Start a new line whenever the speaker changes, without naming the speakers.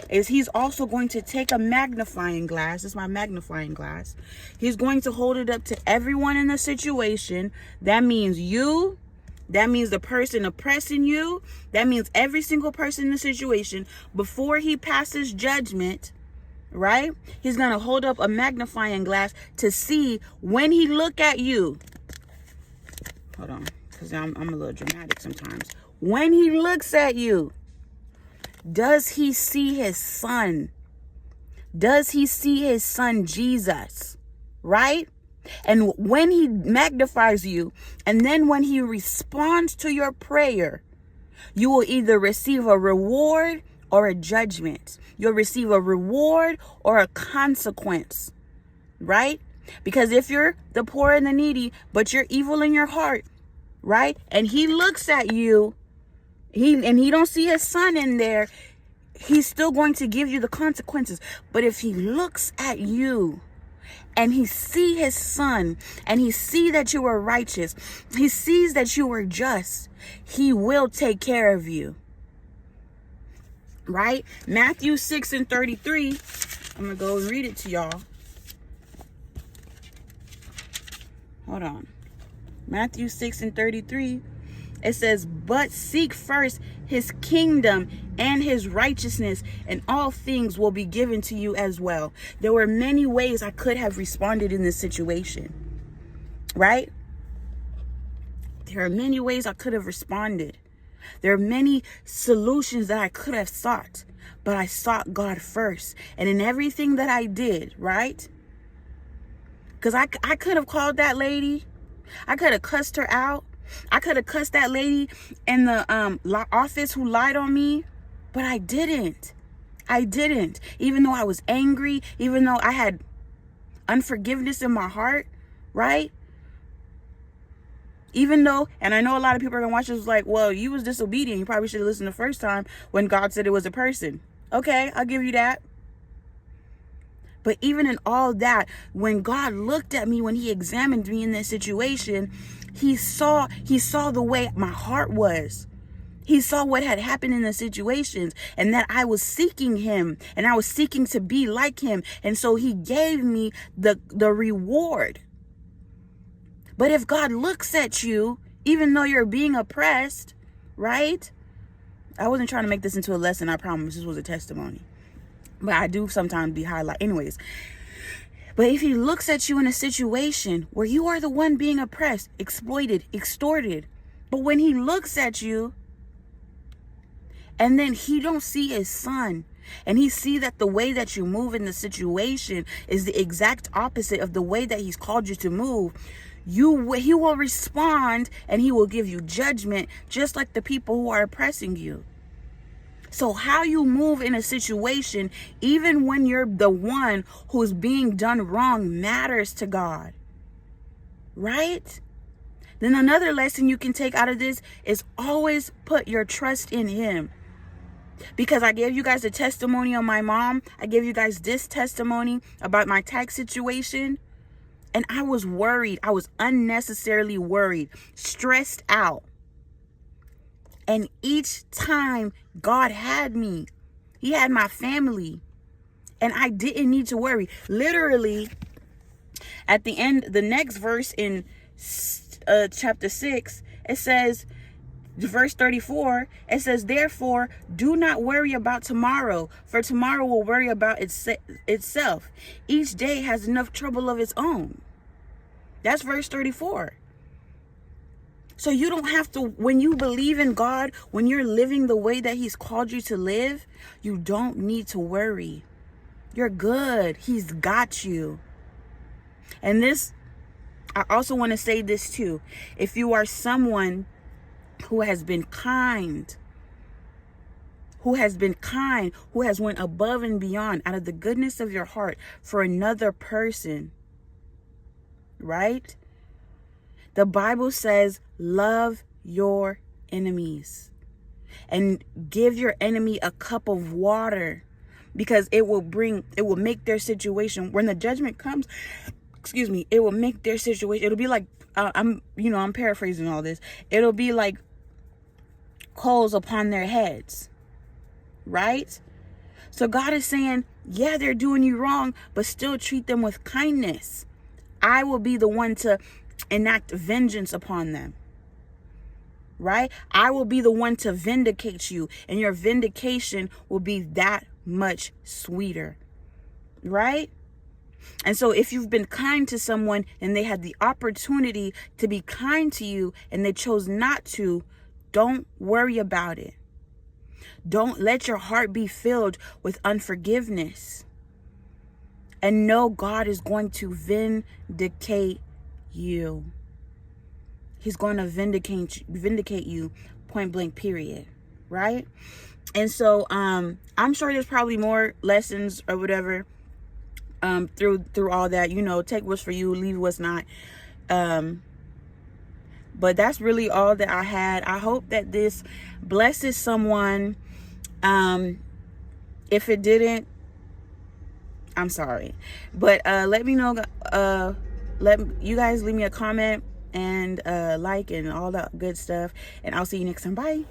is he's also going to take a magnifying glass. This is my magnifying glass. He's going to hold it up to everyone in the situation. That means you. That means the person oppressing you. That means every single person in the situation. Before he passes judgment, right? He's going to hold up a magnifying glass to see when he look at you. Hold on, because I'm a little dramatic sometimes. When he looks at you, does he see his son? Does he see his son Jesus? Right? And when he magnifies you, and then when he responds to your prayer, you will either receive a reward or a judgment. You'll receive a reward or a consequence. Right? Because if you're the poor and the needy, but you're evil in your heart, right? And he looks at you, he don't see his son in there, he's still going to give you the consequences. But if he looks at you and he see his son and he see that you are righteous, he sees that you are just, he will take care of you. Right? Matthew 6:33. I'm going to go and read it to y'all. Hold on. Matthew 6:33. It says, but seek first his kingdom and his righteousness, and all things will be given to you as well. There were many ways I could have responded in this situation, right? There are many ways I could have responded. There are many solutions that I could have sought, but I sought God first. And in everything that I did, right? Because I could have called that lady. I could have cussed her out. I could have cussed that lady in the office who lied on me, but I didn't. Even though I was angry, even though I had unforgiveness in my heart, right? Even though, and I know a lot of people are going to watch this like, well, you was disobedient. You probably should have listened the first time when God said it was a person. Okay, I'll give you that. But even in all that, when God looked at me, when he examined me in this situation, he saw the way my heart was. He saw what had happened in the situations, and that I was seeking him, and I was seeking to be like him. And so he gave me the reward. But if God looks at you, even though you're being oppressed, right? I wasn't trying to make this into a lesson, I promise. This was a testimony. But I do sometimes be highlight. Anyways. But if he looks at you in a situation where you are the one being oppressed, exploited, extorted, but when he looks at you and then he don't see his son, and he see that the way that you move in the situation is the exact opposite of the way that he's called you to move, he will respond and he will give you judgment, just like the people who are oppressing you. So how you move in a situation, even when you're the one who's being done wrong, matters to God. Right? Then another lesson you can take out of this is always put your trust in him. Because I gave you guys a testimony on my mom. I gave you guys this testimony about my tax situation. And I was worried. I was unnecessarily worried, stressed out. And each time God had me, he had my family, and I didn't need to worry. Literally at the end, the next verse in chapter 6, it says, verse 34, it says, therefore, do not worry about tomorrow, for tomorrow will worry about itself. Each day has enough trouble of its own. That's verse 34. So you don't have to, when you believe in God, when you're living the way that he's called you to live, you don't need to worry. You're good. He's got you. And this, I also want to say this too. If you are someone who has been kind, who has went above and beyond out of the goodness of your heart for another person, right? The Bible says, love your enemies and give your enemy a cup of water, because it will make their situation, when the judgment comes, it will make their situation, it'll be like, I'm paraphrasing all this. It'll be like coals upon their heads, right? So God is saying, yeah, they're doing you wrong, but still treat them with kindness. I will be the one to enact vengeance upon them. Right? I will be the one to vindicate you, and your vindication will be that much sweeter. Right? And so if you've been kind to someone and they had the opportunity to be kind to you and they chose not to, don't worry about it. Don't let your heart be filled with unforgiveness. And know God is going to vindicate you. He's going to vindicate you, point blank, period. Right? And so I'm sure there's probably more lessons or whatever through all that. You know, take what's for you, leave what's not. But that's really all that I had. I hope that this blesses someone. If it didn't, I'm sorry. But let me know. Let you guys leave me a comment and like and all that good stuff. And I'll see you next time. Bye.